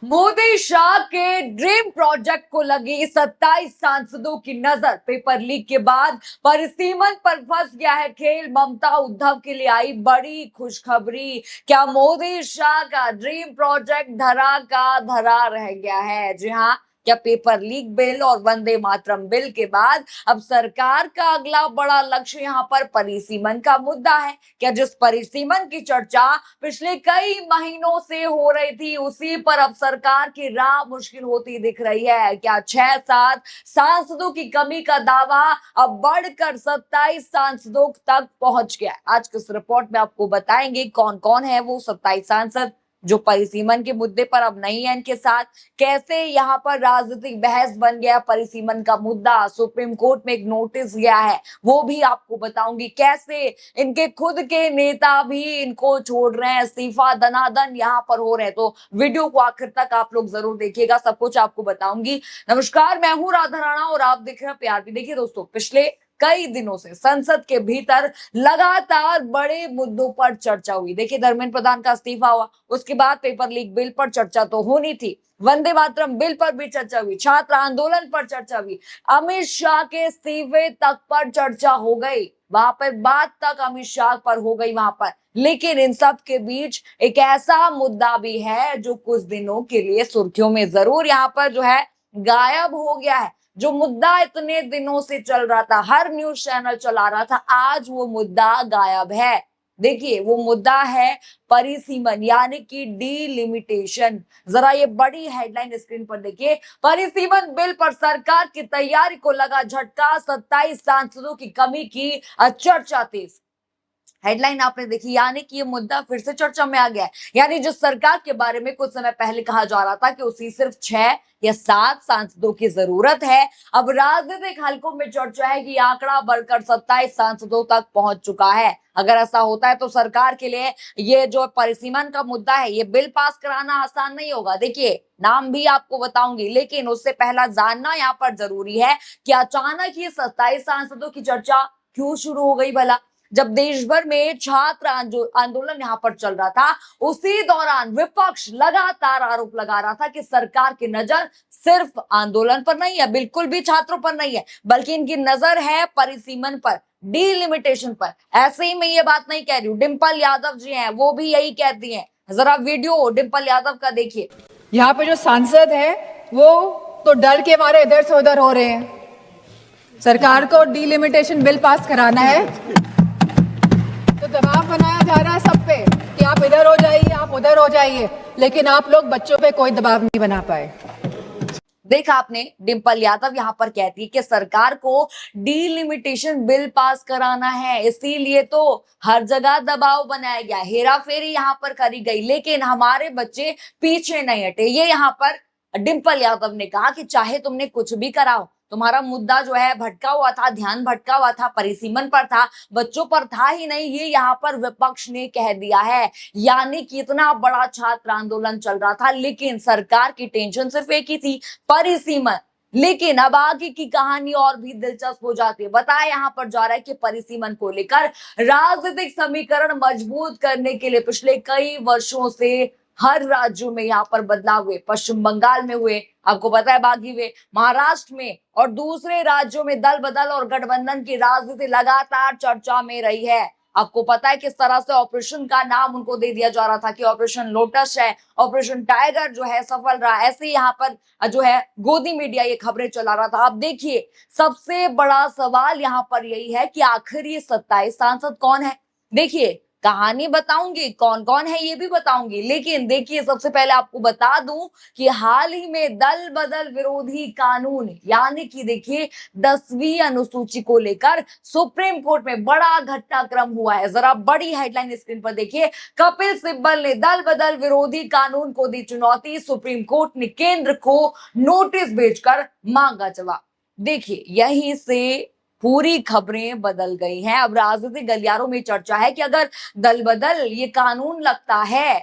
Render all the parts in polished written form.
मोदी शाह के dream project को लगी 27 सांसदों की नजर। पेपर लीक के बाद परिसीमन पर फंस गया है खेल। ममता उद्धव के लिए आई बड़ी खुशखबरी। क्या मोदी शाह का ड्रीम प्रोजेक्ट धरा का धरा रह गया है? जी हाँ, क्या पेपर लीक बिल और वंदे मातरम बिल के बाद अब सरकार का अगला बड़ा लक्ष्य यहाँ पर परिसीमन का मुद्दा है? क्या जिस परिसीमन की चर्चा पिछले कई महीनों से हो रही थी, उसी पर अब सरकार की राह मुश्किल होती दिख रही है? क्या 6-7 सांसदों की कमी का दावा अब बढ़कर 27 सांसदों तक पहुंच गया? आज की इस रिपोर्ट में आपको बताएंगे कौन कौन है वो 27 सांसद जो परिसीमन के मुद्दे पर अब नहीं है इनके साथ। कैसे यहाँ पर राजनीतिक बहस बन गया परिसीमन का मुद्दा, सुप्रीम कोर्ट में एक नोटिस गया है वो भी आपको बताऊंगी। कैसे इनके खुद के नेता भी इनको छोड़ रहे हैं, इस्तीफा दनादन यहाँ पर हो रहे हैं। तो वीडियो को आखिर तक आप लोग जरूर देखिएगा, सब कुछ आपको बताऊंगी। नमस्कार, मैं हूं राधा राणा और आप देख रहे हैं प्यार भी। देखिए दोस्तों, पिछले कई दिनों से संसद के भीतर लगातार बड़े मुद्दों पर चर्चा हुई। देखिए, धर्मेंद्र प्रधान का इस्तीफा हुआ, उसके बाद पेपर लीक बिल पर चर्चा तो होनी थी, वंदे मातरम बिल पर भी चर्चा हुई, छात्र आंदोलन पर चर्चा हुई, अमित शाह के इस्तीफे तक पर चर्चा हो गई, वहां पर बात तक अमित शाह पर हो गई वहां पर। लेकिन इन सब के बीच एक ऐसा मुद्दा भी है जो कुछ दिनों के लिए सुर्खियों में जरूर यहाँ पर जो है गायब हो गया है। जो मुद्दा इतने दिनों से चल रहा था, हर न्यूज चैनल चला रहा था, आज वो मुद्दा गायब है। देखिए, वो मुद्दा है परिसीमन यानी कि डीलिमिटेशन। जरा ये बड़ी हेडलाइन स्क्रीन पर देखिए। परिसीमन बिल पर सरकार की तैयारी को लगा झटका, 27 सांसदों की कमी की चर्चा तेज। हेडलाइन आपने देखी, यानी कि ये मुद्दा फिर से चर्चा में आ गया है। यानी जो सरकार के बारे में कुछ समय पहले कहा जा रहा था कि उसी सिर्फ 6 या 7 सांसदों की जरूरत है, अब राजनीतिक हलकों में चर्चा है कि आंकड़ा बढ़कर 27 सांसदों तक पहुंच चुका है। अगर ऐसा होता है तो सरकार के लिए ये जो परिसीमन का मुद्दा है, ये बिल पास कराना आसान नहीं होगा। देखिए, नाम भी आपको बताऊंगी, लेकिन उससे पहला जानना यहाँ पर जरूरी है कि अचानक ये 27 सांसदों की चर्चा क्यों शुरू हो गई भला? जब देश भर में छात्र आंदोलन यहाँ पर चल रहा था, उसी दौरान विपक्ष लगातार आरोप लगा रहा था कि सरकार की नजर सिर्फ आंदोलन पर नहीं है, बिल्कुल भी छात्रों पर नहीं है, बल्कि इनकी नजर है परिसीमन पर, डीलिमिटेशन पर। ऐसे ही मैं ये बात नहीं कह रही हूँ, डिंपल यादव जी हैं वो भी यही कहती हैं। जरा वीडियो डिंपल यादव का देखिए। यहाँ पे जो सांसद है वो तो डर के मारे इधर से उधर हो रहे हैं। सरकार को डीलिमिटेशन बिल पास कराना है तो दबाव बनाया जा रहा है सब पे कि आप इधर हो जाइए, आप उधर हो जाइए, लेकिन आप लोग बच्चों पे कोई दबाव नहीं बना पाए। देखा आपने, डिंपल यादव यहाँ पर कहती है कि सरकार को डीलिमिटेशन बिल पास कराना है, इसीलिए तो हर जगह दबाव बनाया गया, हेरा फेरी यहाँ पर करी गई, लेकिन हमारे बच्चे पीछे नहीं हटे। ये यहाँ पर डिंपल यादव ने कहा कि चाहे तुमने कुछ भी कराओ, तुम्हारा मुद्दा जो है भटका हुआ था, ध्यान भटका हुआ था, परिसीमन पर था, बच्चों पर था ही नहीं, ये यहाँ पर विपक्ष ने कह दिया है। यानी कि इतना बड़ा छात्र आंदोलन चल रहा था, लेकिन सरकार की टेंशन सिर्फ एक ही थी, परिसीमन। लेकिन अब आगे की कहानी और भी दिलचस्प हो जाती है। बताया यहाँ पर जा रहा है कि परिसीमन को लेकर राजनीतिक समीकरण मजबूत करने के लिए पिछले कई वर्षों से हर राज्यों में यहाँ पर बदलाव हुए। पश्चिम बंगाल में हुए, आपको पता है, बागी हुए, महाराष्ट्र में और दूसरे राज्यों में दल बदल और गठबंधन की राजनीति लगातार चर्चा में रही है। आपको पता है किस तरह से ऑपरेशन का नाम उनको दे दिया जा रहा था कि ऑपरेशन लोटस है, ऑपरेशन टाइगर जो है सफल रहा। ऐसे यहाँ पर जो है गोदी मीडिया ये खबरें चला रहा था। अब देखिए, सबसे बड़ा सवाल यहाँ पर यही है कि आखिर ये 27 सांसद कौन है। देखिए, कहानी बताऊंगी, कौन कौन है ये भी बताऊंगी, लेकिन देखिए, सबसे पहले आपको बता दूं कि हाल ही में दल बदल विरोधी कानून यानी कि देखिए 10वीं अनुसूची को लेकर सुप्रीम कोर्ट में बड़ा घटनाक्रम हुआ है। जरा बड़ी हेडलाइन स्क्रीन पर देखिए। कपिल सिब्बल ने दल बदल विरोधी कानून को दी चुनौती, सुप्रीम कोर्ट ने केंद्र को नोटिस भेजकर मांगा जवाब। देखिए, यहीं से पूरी खबरें बदल गई हैं। अब राजनीतिक गलियारों में चर्चा है कि अगर दल बदल ये कानून लगता है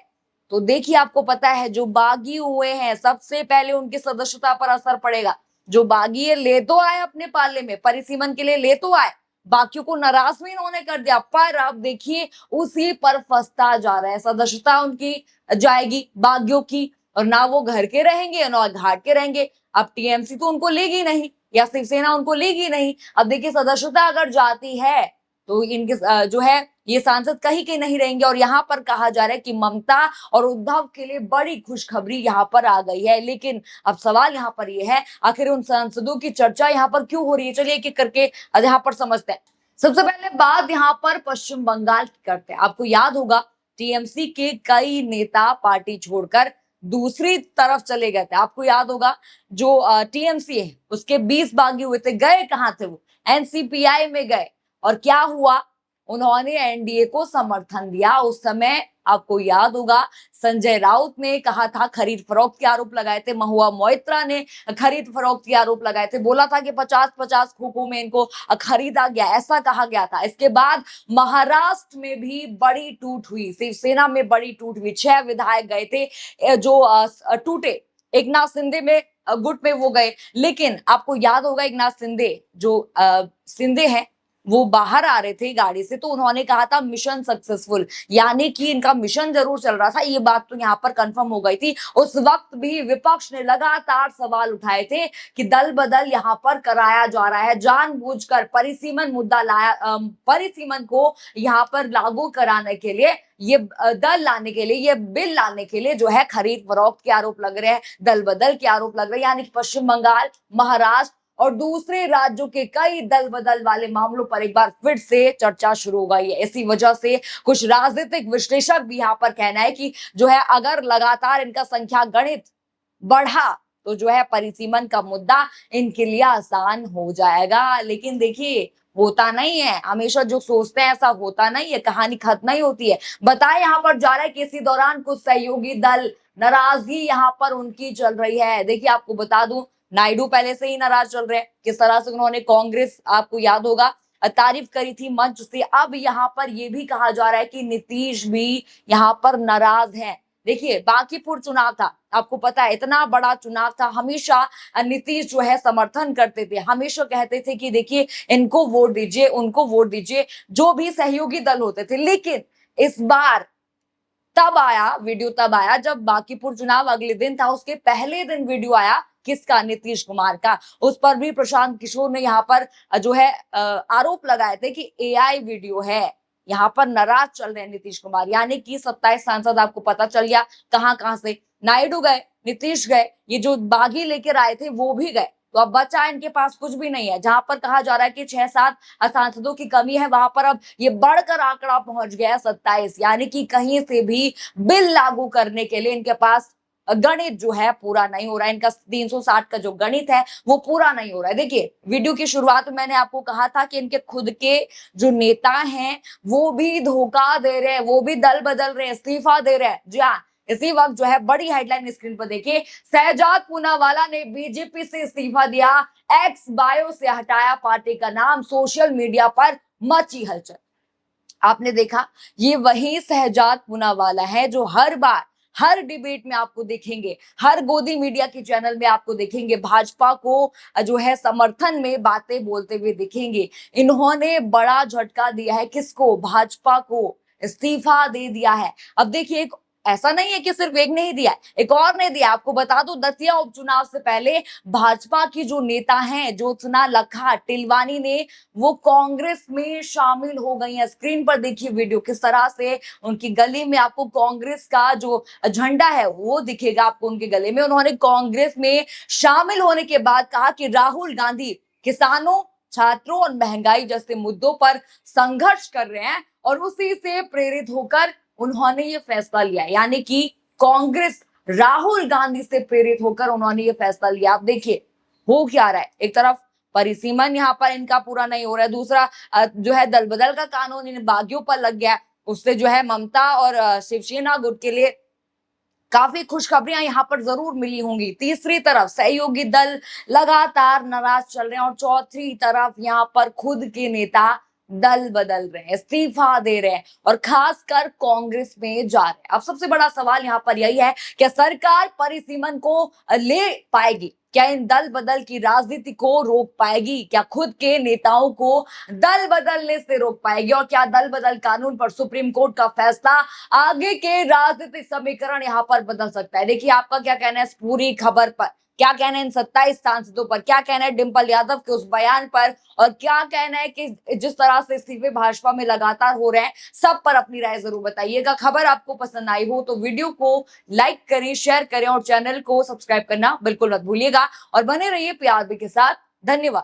तो देखिए, आपको पता है जो बागी हुए हैं सबसे पहले उनकी सदस्यता पर असर पड़ेगा। जो बागी है ले तो आए अपने पाले में, परिसीमन के लिए ले तो आए, बाकियों को नाराज भी इन्होंने कर दिया, पर अब देखिए उसी पर फंसता जा रहा है। सदस्यता उनकी जाएगी बागियों की, और ना वो घर के रहेंगे ना घाट के रहेंगे। अब टीएमसी तो उनको लेगी नहीं या शिवसेना उनको लेगी नहीं। अब देखिए सदस्यता अगर जाती है तो इनके जो है ये सांसद कहीं के नहीं रहेंगे। और यहाँ पर कहा जा रहा है कि ममता और उद्धव के लिए बड़ी खुशखबरी यहाँ पर आ गई है। लेकिन अब सवाल यहाँ पर ये है आखिर उन सांसदों की चर्चा यहाँ पर क्यों हो रही है, चलिए एक एक करके यहाँ पर समझते हैं। सबसे पहले बात यहाँ पर पश्चिम बंगाल की करते हैं। आपको याद होगा टीएमसी के कई नेता पार्टी छोड़कर दूसरी तरफ चले गए थे। आपको याद होगा जो टीएमसी है उसके 20 बागी हुए थे, गए कहां थे वो? एनसीपीआई में गए। और क्या हुआ? उन्होंने एनडीए को समर्थन दिया। उस समय आपको याद होगा संजय राउत ने कहा था, खरीद फरोख्त के आरोप लगाए थे, महुआ मोइत्रा ने खरीद फरोख्त के आरोप लगाए थे, बोला था कि 50-50 खोखों में इनको खरीदा गया, ऐसा कहा गया था। इसके बाद महाराष्ट्र में भी बड़ी टूट हुई, शिवसेना में बड़ी टूट हुई। 6 विधायक गए थे जो टूटे। एकनाथ शिंदे में गुट में वो गए। लेकिन आपको याद होगा एकनाथ शिंदे जो शिंदे हैं वो बाहर आ रहे थे गाड़ी से, तो उन्होंने कहा था मिशन सक्सेसफुल, यानी कि इनका मिशन जरूर चल रहा था। ये बात तो यहाँ पर कंफर्म हो गई थी। उस वक्त भी विपक्ष ने लगातार सवाल उठाए थे कि दल बदल यहाँ पर कराया जा रहा है, जानबूझकर परिसीमन मुद्दा लाया, परिसीमन को यहाँ पर लागू कराने के लिए, ये दल लाने के लिए, ये बिल लाने के लिए जो है खरीद फरोख्त के आरोप लग रहे हैं, दल बदल के आरोप लग रहे हैं। यानी कि पश्चिम बंगाल, महाराष्ट्र और दूसरे राज्यों के कई दल बदल वाले मामलों पर एक बार फिर से चर्चा शुरू हो गई है। इसी वजह से कुछ राजनीतिक विश्लेषक भी यहाँ पर कहना है कि जो है अगर लगातार इनका संख्या गणित बढ़ा तो जो है परिसीमन का मुद्दा इनके लिए आसान हो जाएगा। लेकिन देखिए होता नहीं है, हमेशा जो सोचते हैं ऐसा होता नहीं है, कहानी खत्म नहीं होती है। बताए यहाँ पर जा रहा है कि इसी दौरान कुछ सहयोगी दल, नाराजगी यहाँ पर उनकी चल रही है। देखिए आपको बता दूं नायडू पहले से ही नाराज चल रहे हैं, किस तरह से उन्होंने कांग्रेस, आपको याद होगा, तारीफ करी थी मंच से। अब यहाँ पर यह भी कहा जा रहा है कि नीतीश भी यहाँ पर नाराज हैं। देखिए बांकीपुर चुनाव था, आपको पता है इतना बड़ा चुनाव था, हमेशा नीतीश जो है समर्थन करते थे, हमेशा कहते थे कि देखिए इनको वोट दीजिए, उनको वोट दीजिए, जो भी सहयोगी दल होते थे। लेकिन इस बार तब आया वीडियो, तब आया जब बांकीपुर चुनाव अगले दिन था, उसके पहले दिन वीडियो आया किसका? नीतीश कुमार का। उस पर भी प्रशांत किशोर ने यहाँ पर जो है आरोप लगाए थे कि एआई वीडियो है। यहाँ पर नाराज चल रहे हैं नीतीश कुमार। यानी कि 27 सांसद आपको पता चल गया कहां कहां से, नायडू गए, नीतीश गए, ये जो बागी लेकर आए थे वो भी गए। तो अब बचा इनके पास कुछ भी नहीं है। जहां पर कहा जा रहा है कि 6-7 सांसदों की कमी है, वहां पर अब ये बढ़कर आंकड़ा पहुंच गया 27। यानी कि कहीं से भी बिल लागू करने के लिए इनके पास गणित जो है पूरा नहीं हो रहा है। इनका 360 का जो गणित है वो पूरा नहीं हो रहा है। देखिए वीडियो की शुरुआत में मैंने आपको कहा था कि इनके खुद के जो नेता हैं वो भी धोखा दे रहे हैं, वो भी दल बदल रहे हैं, इस्तीफा दे रहे हैं। जी हाँ, इसी वक्त जो है बड़ी हेडलाइन स्क्रीन पर देखिए, शहजाद पूनावाला ने बीजेपी से इस्तीफा दिया, एक्स बायो से हटाया पार्टी का नाम, सोशल मीडिया पर मची हलचल। आपने देखा ये वही शहजाद पूनावाला है जो हर बार हर डिबेट में आपको देखेंगे, हर गोदी मीडिया के चैनल में आपको देखेंगे, भाजपा को जो है समर्थन में बातें बोलते हुए दिखेंगे। इन्होंने बड़ा झटका दिया है किसको? भाजपा को, इस्तीफा दे दिया है। अब देखिए ऐसा नहीं है कि सिर्फ एक नहीं दिया, एक और ने दिया। आपको बता दूं दतिया उपचुनाव से पहले भाजपा की जो नेता हैं, ज्योत्सना लखा टिलवानी ने, वो कांग्रेस में शामिल हो गई हैं। स्क्रीन पर देखिए वीडियो किस तरह से उनकी गले में आपको कांग्रेस का जो झंडा है वो दिखेगा आपको उनके गले में। उन्होंने कांग्रेस में शामिल होने के बाद कहा कि राहुल गांधी किसानों, छात्रों और महंगाई जैसे मुद्दों पर संघर्ष कर रहे हैं और उसी से प्रेरित होकर उन्होंने ये फैसला लिया। यानी कि कांग्रेस राहुल गांधी से प्रेरित होकर उन्होंने ये फैसला लिया। आप देखिए हो क्या रहा है, एक तरफ परिसीमन यहाँ पर इनका पूरा नहीं हो रहा है, दूसरा जो है दल बदल का कानून इन बागियों पर लग गया, उससे जो है ममता और शिवसेना गुट के लिए काफी खुशखबरियां यहाँ पर जरूर मिली होंगी। तीसरी तरफ सहयोगी दल लगातार नाराज चल रहे हैं और चौथी तरफ यहाँ पर खुद के नेता दल बदल रहे हैं, इस्तीफा दे रहे हैं और खासकर कांग्रेस में जा रहे हैं। अब सबसे बड़ा सवाल यहाँ पर यही है कि सरकार परिसीमन को ले पाएगी, क्या इन दल बदल की राजनीति को रोक पाएगी? क्या खुद के नेताओं को दल बदलने से रोक पाएगी? और क्या दल बदल कानून पर सुप्रीम कोर्ट का फैसला आगे के राजनीतिक समीकरण यहां पर बदल सकता है? देखिए आपका क्या कहना है इस पूरी खबर पर, क्या कहना है इन 27 सांसदों पर, क्या कहना है डिंपल यादव के उस बयान पर, और क्या कहना है कि जिस तरह से इस्तीफे भाजपा में लगातार हो रहे हैं, सब पर अपनी राय जरूर बताइएगा। खबर आपको पसंद आई हो तो वीडियो को लाइक करें, शेयर करें और चैनल को सब्सक्राइब करना बिल्कुल मत भूलिएगा और बने रहिए पीआरबी के साथ। धन्यवाद।